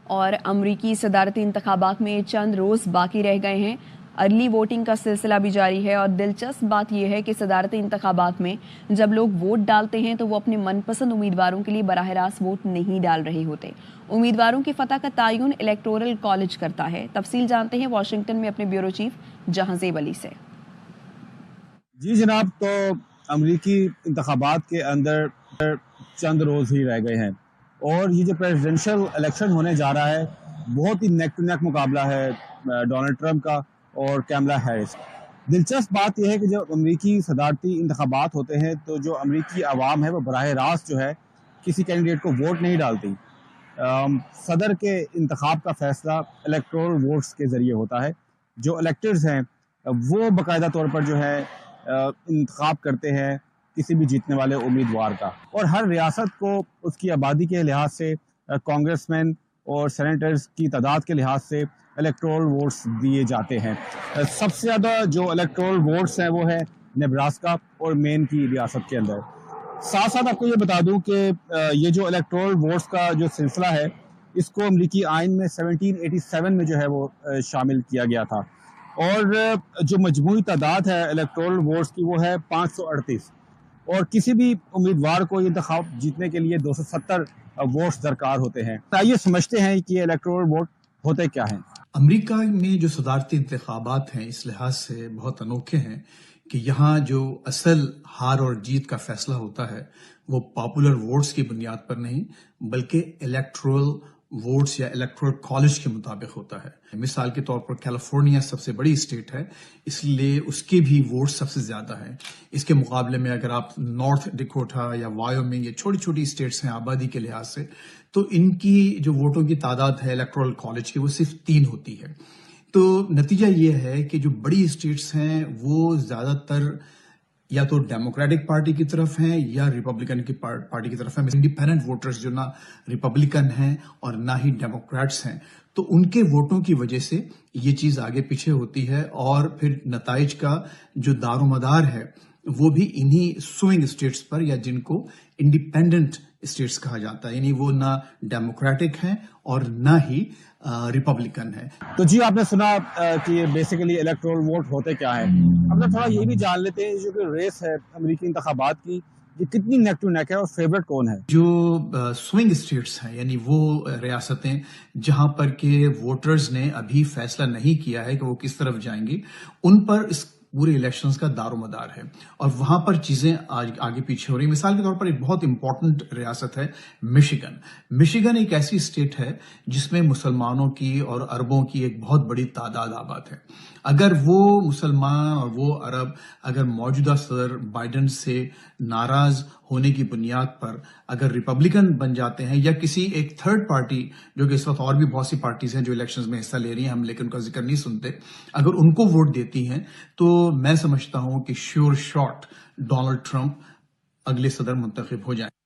اور امریکی صدارتی انتخابات میں چند روز باقی رہ گئے ہیں۔ ارلی ووٹنگ کا سلسلہ بھی جاری ہے اور دلچسپ بات یہ ہے کہ صدارتی انتخابات میں جب لوگ ووٹ ڈالتے ہیں تو وہ اپنے من پسند امیدواروں کے لیے براہ راست ووٹ نہیں ڈال رہے ہوتے۔ امیدواروں کی فتح کا تعین الیکٹورل کالج کرتا ہے۔ تفصیل جانتے ہیں واشنگٹن میں اپنے بیورو چیف جہاں زیب علی سے۔ جی جناب، تو امریکی انتخابات کے اندر چند روز ہی رہ گئے ہیں اور یہ جو پریزیڈنشل الیکشن ہونے جا رہا ہے بہت ہی نیک ٹو نیک مقابلہ ہے ڈونلڈ ٹرمپ کا اور کیملا ہیرس۔ دلچسپ بات یہ ہے کہ جب امریکی صدارتی انتخابات ہوتے ہیں تو جو امریکی عوام ہے وہ براہ راست جو ہے کسی کینڈیڈیٹ کو ووٹ نہیں ڈالتی۔ صدر کے انتخاب کا فیصلہ الیکٹورل ووٹس کے ذریعے ہوتا ہے۔ جو الیکٹرز ہیں وہ باقاعدہ طور پر جو ہے انتخاب کرتے ہیں کسی بھی جیتنے والے امیدوار کا، اور ہر ریاست کو اس کی آبادی کے لحاظ سے کانگریس مین اور سینیٹرز کی تعداد کے لحاظ سے الیکٹورل ووٹس دیے جاتے ہیں۔ سب سے زیادہ جو الیکٹورل ووٹس ہیں وہ ہے نیبراسکا اور مین کی ریاست کے اندر۔ ساتھ ساتھ آپ کو یہ بتا دوں کہ یہ جو الیکٹورل ووٹس کا جو سلسلہ ہے اس کو امریکی آئین میں 1787 میں جو ہے وہ شامل کیا گیا تھا، اور جو مجموعی تعداد ہے الیکٹورل ووٹس کی وہ ہے 538، اور کسی بھی امیدوار کو یہ انتخاب جیتنے کے لیے 270 ووٹس درکار ہوتے ہیں۔ آئیے سمجھتے ہیں کہ یہ الیکٹورل ووٹ ہوتے کیا ہیں۔ امریکہ میں جو صدارتی انتخابات ہیں اس لحاظ سے بہت انوکھے ہیں کہ یہاں جو اصل ہار اور جیت کا فیصلہ ہوتا ہے وہ پاپولر ووٹس کی بنیاد پر نہیں بلکہ الیکٹورل ووٹس یا الیکٹورل کالج کے مطابق ہوتا ہے۔ مثال کے طور پر کیلیفورنیا سب سے بڑی اسٹیٹ ہے، اس لیے اس کے بھی ووٹ سب سے زیادہ ہیں۔ اس کے مقابلے میں اگر آپ نارتھ ڈیکوٹا یا وایومنگ یا چھوٹی چھوٹی اسٹیٹس ہیں آبادی کے لحاظ سے، تو ان کی جو ووٹوں کی تعداد ہے الیکٹورل کالج کی وہ صرف 3 ہوتی ہے۔ تو نتیجہ یہ ہے کہ جو بڑی اسٹیٹس ہیں وہ زیادہ تر یا تو ڈیموکریٹک پارٹی کی طرف ہیں یا ریپبلکن کی پارٹی کی طرف ہیں۔ انڈیپینڈنٹ ووٹرز جو نہ ریپبلکن ہیں اور نہ ہی ڈیموکریٹس ہیں، تو ان کے ووٹوں کی وجہ سے یہ چیز آگے پیچھے ہوتی ہے، اور پھر نتائج کا جو دار و مدار ہے وہ بھی انہی سوئنگ اسٹیٹس پر، یا جن کو انڈیپینڈنٹ اسٹیٹس کہا جاتا ہے، یعنی وہ نہ ڈیموکریٹک ہیں اور نہ ہی ریپبلکن ہے۔ تو جی آپ نے سنا کہ یہ بیسیکلی الیکٹورل ووٹ ہوتے کیا ہیں۔ اب تھوڑا یہ بھی جان لیتے ہیں جو کہ ریس ہے امریکی انتخابات کی یہ کتنی نیک ٹو نیک ہے اور فیورٹ کون ہے۔ جو سوئنگ اسٹیٹس ہیں یعنی وہ ریاستیں جہاں پر کہ ووٹرز نے ابھی فیصلہ نہیں کیا ہے کہ وہ کس طرف جائیں گی، ان پر اس پورے الیکشنز کا دار و مدار ہے، اور وہاں پر چیزیں آگے پیچھے ہو رہی ہیں۔ مثال کے طور پر ایک بہت امپورٹنٹ ریاست ہے مشیگن۔ مشیگن ایک ایسی اسٹیٹ ہے جس میں مسلمانوں کی اور عربوں کی ایک بہت بڑی تعداد آباد ہے۔ اگر وہ مسلمان اور وہ عرب اگر موجودہ صدر بائیڈن سے ناراض ہونے کی بنیاد پر اگر ریپبلکن بن جاتے ہیں، یا کسی ایک تھرڈ پارٹی، جو کہ اس وقت اور بھی بہت سی پارٹیز ہیں جو الیکشنز میں حصہ لے رہی ہیں، ہم لیکن ان کا ذکر نہیں سنتے، اگر ان کو ووٹ دیتی ہیں تو میں سمجھتا ہوں کہ شیور شاٹ ڈونلڈ ٹرمپ اگلے صدر منتخب ہو جائیں۔